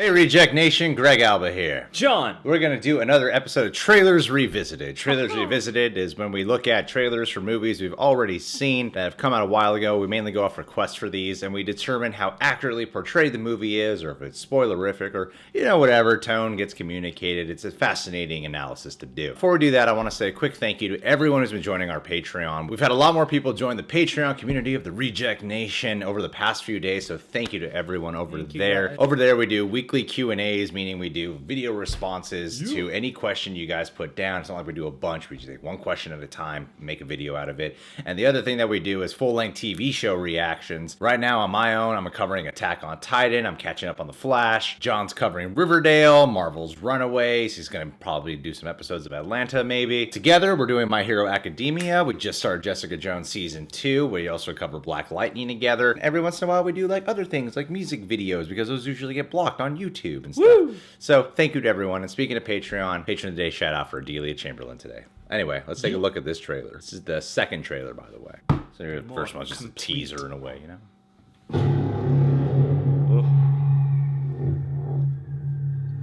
Hey Reject Nation, Greg Alba here. John! We're going to do another episode of Trailers Revisited. Trailers Revisited is when we look at trailers for movies we've already seen that have come out a while ago. We mainly go off requests for these, and we determine how accurately portrayed the movie is, or if it's spoilerific, or, whatever tone gets communicated. It's a fascinating analysis to do. Before we do that, I want to say a quick thank you to everyone who's been joining our Patreon. We've had a lot more people join the Patreon community of the Reject Nation over the past few days, so thank you to everyone over there. Over there, we do weekly Q&As, meaning we do video responses to any question you guys put down. It's not like we do a bunch. We just take one question at a time, make a video out of it. And the other thing that we do is full-length TV show reactions. Right now on my own, I'm covering Attack on Titan. I'm catching up on The Flash. John's covering Riverdale, Marvel's Runaways. He's going to probably do some episodes of Atlanta, maybe. Together, we're doing My Hero Academia. We just started Jessica Jones Season 2. We also cover Black Lightning together. Every once in a while, we do other things like music videos because those usually get blocked on YouTube and stuff. Woo! So thank you to everyone. And speaking of Patreon, Patron of the Day shout out for Delia Chamberlain today. Anyway, let's take a look at this trailer. This is the second trailer, by the way. So the first one's just a teaser in a way,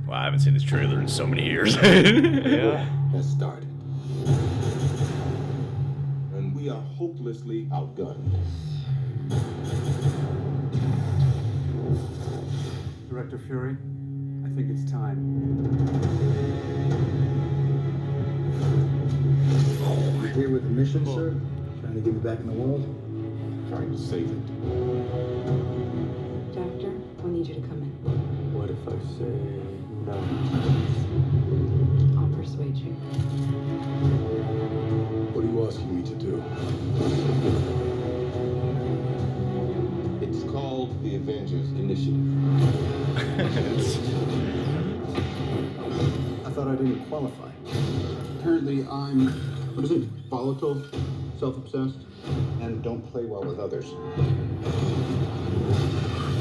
Wow, I haven't seen this trailer in so many years. Yeah. Has started. And we are hopelessly outgunned. Director Fury, I think it's time. You're here with a mission, sir? Trying to get me back in the world? Trying to save it. Doctor, I need you to come in. What if I say no? I'll persuade you. What are you asking me to do? It's called the Avengers Initiative. I thought I didn't qualify. Apparently I'm, volatile, self-obsessed, and don't play well with others.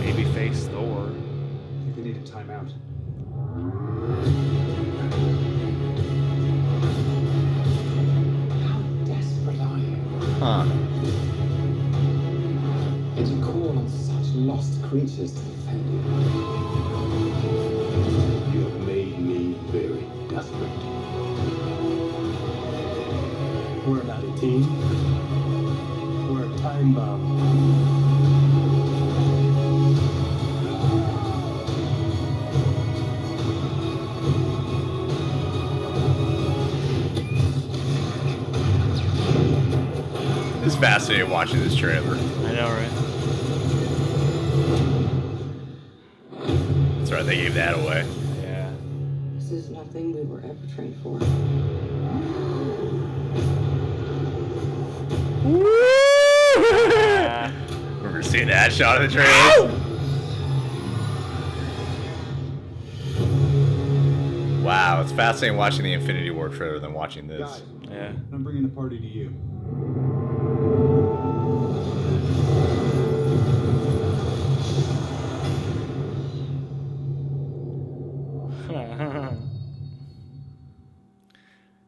Babyface Thor. I think they need a timeout. How desperate are you? Huh. And you call on such lost creatures to defend you. You have made me very desperate. We're not a team. We're a time bomb. It's fascinating watching this trailer. I know, right? That's right, they gave that away. Yeah. This is nothing we were ever trained for. Remember seeing that shot of the trailer? Wow, it's fascinating watching the Infinity War trailer than watching this. Guys, Yeah. I'm bringing the party to you.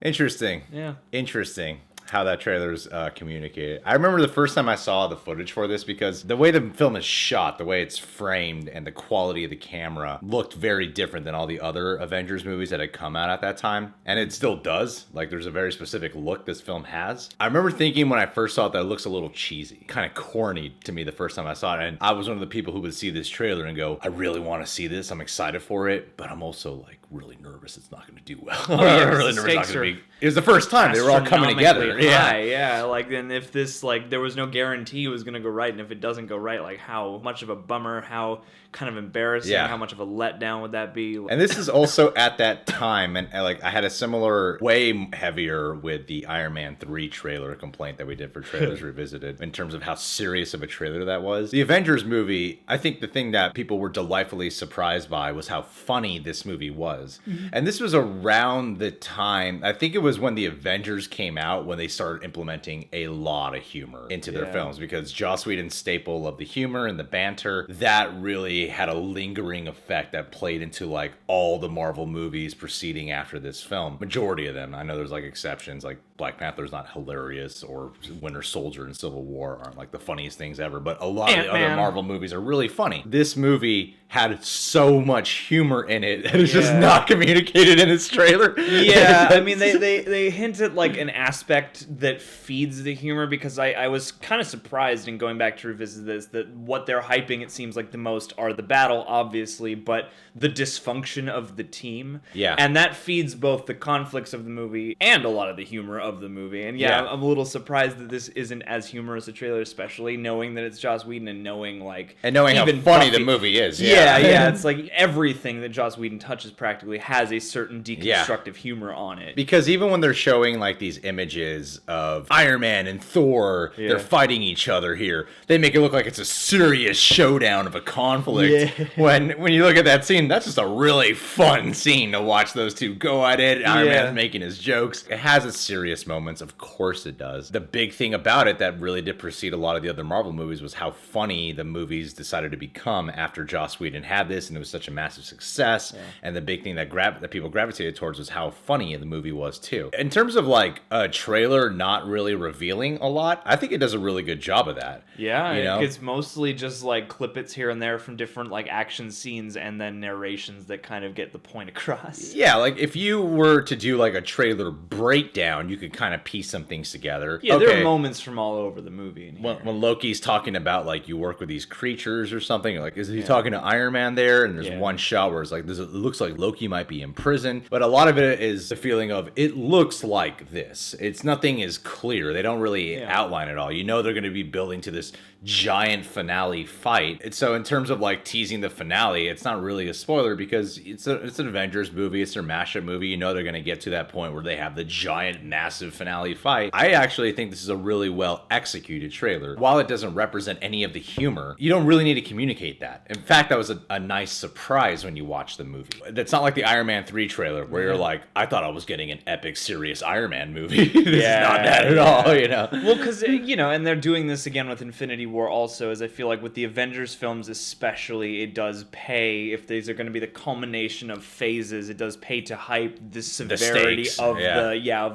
Interesting. Yeah. Interesting how that trailer's communicated. I remember the first time I saw the footage for this because the way the film is shot, the way it's framed, and the quality of the camera looked very different than all the other Avengers movies that had come out at that time. And it still does. There's a very specific look this film has. I remember thinking when I first saw it that it looks a little cheesy, kind of corny to me the first time I saw it. And I was one of the people who would see this trailer and go, I really want to see this. I'm excited for it, but I'm also really nervous it's not going to do well. Yeah, I'm really nervous it's not going to be. It was the first time they were all coming together. High, yeah. Then if this, there was no guarantee it was going to go right, and if it doesn't go right, how much of a bummer, how kind of embarrassing, how much of a letdown would that be? And this is also at that time, and I had a similar, way heavier with the Iron Man 3 trailer complaint that we did for Trailers Revisited in terms of how serious of a trailer that was. The Avengers movie, I think the thing that people were delightfully surprised by was how funny this movie was. Mm-hmm. And this was around the time, I think it was when the Avengers came out, when they started implementing a lot of humor into their films, because Joss Whedon's staple of the humor and the banter, that really had a lingering effect that played into all the Marvel movies preceding after this film. Majority of them. I know there's exceptions, Black Panther's not hilarious, or Winter Soldier and Civil War aren't the funniest things ever, but a lot of the other Marvel movies are really funny. This movie had so much humor in it that is just not communicated in its trailer. Yeah, I mean, they hint at like an aspect that feeds the humor, because I was kind of surprised in going back to revisit this that what they're hyping, it seems like the most, are the battle, obviously, but the dysfunction of the team. Yeah. And that feeds both the conflicts of the movie and a lot of the humor of the movie. And I'm a little surprised that this isn't as humorous a trailer, especially knowing that it's Joss Whedon and knowing how funny the movie is. Yeah, it's like everything that Joss Whedon touches practically has a certain deconstructive humor on it. Because even when they're showing like these images of Iron Man and Thor, they're fighting each other here. They make it look like it's a serious showdown of a conflict. When you look at that scene, that's just a really fun scene to watch those two go at it. Iron Man's making his jokes. It has its serious moments, of course it does. The big thing about it that really did precede a lot of the other Marvel movies was how funny the movies decided to become after Joss Whedon had this, and it was such a massive success. And the big thing that people gravitated towards was how funny the movie was too. In terms of like a trailer not really revealing a lot, I think it does a really good job of that. Yeah, it's mostly just like clippets here and there from different like action scenes and then narrations that kind of get the point across. Yeah, like if you were to do like a trailer breakdown, you could kind of piece some things together. Yeah, there are moments from all over the movie. When Loki's talking about like you work with these creatures or something, like is he talking to Iron Man there? And there's one shot where it's like it looks like Loki might be in prison, but a lot of it is the feeling of it looks like this. Nothing is clear. They don't really outline it all. You know they're going to be building to this giant finale fight. And so in terms of like teasing the finale, it's not really a spoiler because it's an Avengers movie. It's their mashup movie. You know they're going to get to that point where they have the giant, massive finale fight. I actually think this is a really well executed trailer. While it doesn't represent any of the humor, you don't really need to communicate that. In fact, that was a nice surprise when you watch the movie. That's not like the Iron Man 3 trailer where you're like, I thought I was getting an epic, serious Iron Man movie. This is not that at all, you know? Well, because, and they're doing this again with Infinity War also, as I feel like with the Avengers films especially, it does pay, if these are going to be the culmination of phases, it does pay to hype the severity of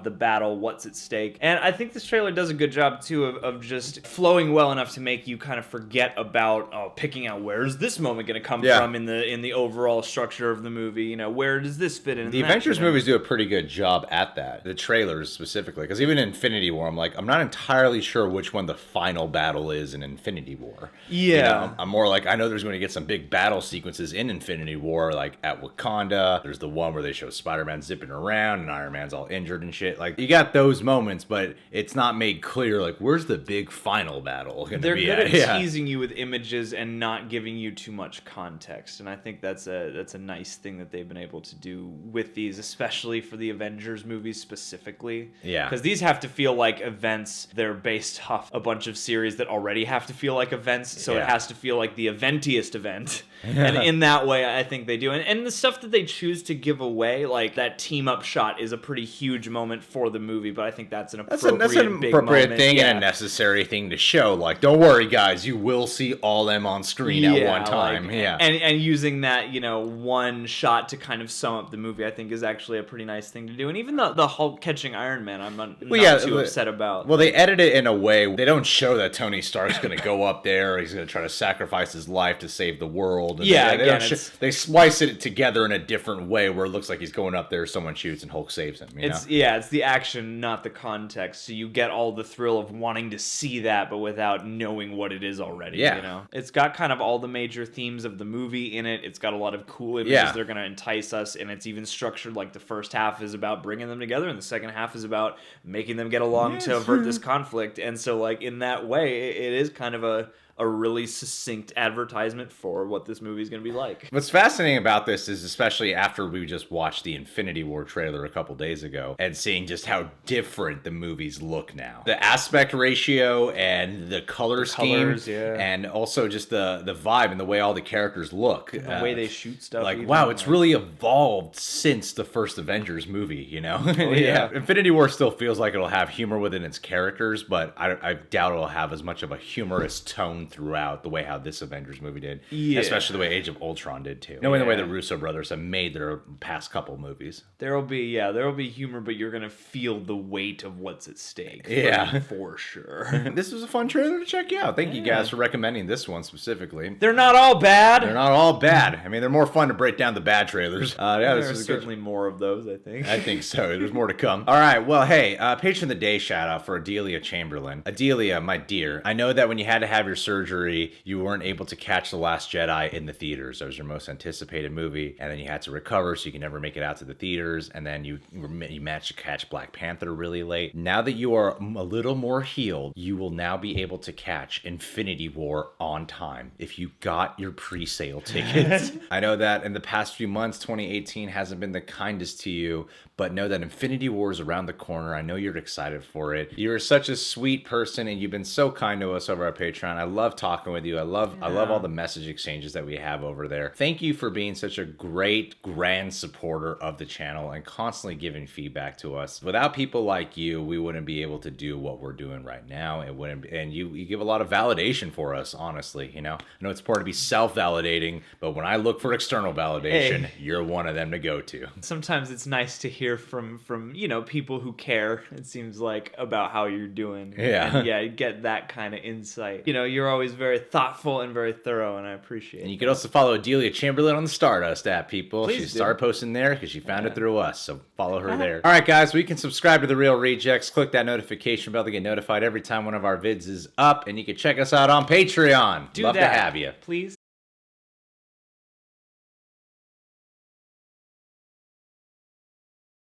the battle, what's at stake. And I think this trailer does a good job too of just flowing well enough to make you kind of forget about picking out where's this moment going to come from in the overall structure of the movie. Where does this fit in? The Avengers movies do a pretty good job at that. The trailers specifically, because even in Infinity War, I'm not entirely sure which one the final battle is in Infinity War. Yeah, I'm more like I know there's going to get some big battle sequences in Infinity War, like at Wakanda. There's the one where they show Spider-Man zipping around and Iron Man's all injured and shit. Like you got those moments, but it's not made clear like where's the big final battle going to be. They're good at teasing you with images and not giving you too much context, and I think that's a nice thing that they've been able to do with these, especially for the Avengers movies specifically. Yeah, because these have to feel like events. They're based off a bunch of series that already have to feel like events, so it has to feel like the eventiest event. And in that way, I think they do. And the stuff that they choose to give away, like that team up shot, is a pretty huge moment for the movie. But I think that's an appropriate thing and a necessary thing to show. Like, don't worry, guys, you will see all them on screen at one time. And using that, one shot to kind of sum up the movie, I think is actually a pretty nice thing to do. And even the Hulk catching Iron Man, I'm not too upset about. Well, they edit it in a way they don't show that Tony Stark's going to go up there. He's going to try to sacrifice his life to save the world. And they splice it together in a different way where it looks like he's going up there, someone shoots, and Hulk saves him. It's the action, not the context. So you get all the thrill of wanting to see that, but without knowing what it is already. Yeah. It's got kind of all the major themes of the movie in it. It's got a lot of cool images that are going to entice us, and it's even structured like the first half is about bringing them together, and the second half is about making them get along to avert this conflict. And so, like, in that way, it is kind of a really succinct advertisement for what this movie is going to be like. What's fascinating about this is, especially after we just watched the Infinity War trailer a couple days ago and seeing just how different the movies look now. The aspect ratio and the color scheme, and also just the vibe and the way all the characters look. And the way they shoot stuff. Like, wow, it's really evolved since the first Avengers movie, Infinity War still feels like it'll have humor within its characters, but I doubt it'll have as much of a humorous tone shown throughout the way how this Avengers movie did. Yeah. Especially the way Age of Ultron did too. Knowing the way the Russo brothers have made their past couple movies. There'll be humor, but you're gonna feel the weight of what's at stake. Yeah. For sure. This was a fun trailer to check out. Thank you guys for recommending this one specifically. They're not all bad. They're not all bad. I mean, they're more fun to break down the bad trailers. Yeah, There this are is a good. certainly more of those, I think. I think so. There's more to come. All right. Well, hey, patron of the day shout out for Adelia Chamberlain. Adelia, my dear, I know that when you had to have your surgery, you weren't able to catch The Last Jedi in the theaters. That was your most anticipated movie, and then you had to recover, so you can never make it out to the theaters. And then you managed to catch Black Panther really late. Now that you are a little more healed, you will now be able to catch Infinity War on time if you got your pre-sale tickets. I know that in the past few months, 2018 hasn't been the kindest to you, but know that Infinity War is around the corner. I know you're excited for it. You're such a sweet person, and you've been so kind to us over our Patreon. I love talking with you. I love all the message exchanges that we have over there. Thank you for being such a great, grand supporter of the channel and constantly giving feedback to us. Without people like you, we wouldn't be able to do what we're doing right now. It wouldn't be, and you give a lot of validation for us, honestly. You know, I know it's important to be self-validating, but when I look for external validation, you're one of them to go to. Sometimes it's nice to hear from people who care, it seems like, about how you're doing. Yeah. And get that kind of insight. You're always very thoughtful and very thorough, and I appreciate it. And you can also follow Adelia Chamberlain on the Stardust app, people. Please She do. started posting there because she found it through us, so follow her there. All right, guys, we can subscribe to The Real Rejects. Click that notification bell to get notified every time one of our vids is up, and you can check us out on Patreon. Do Love that, to have you. please.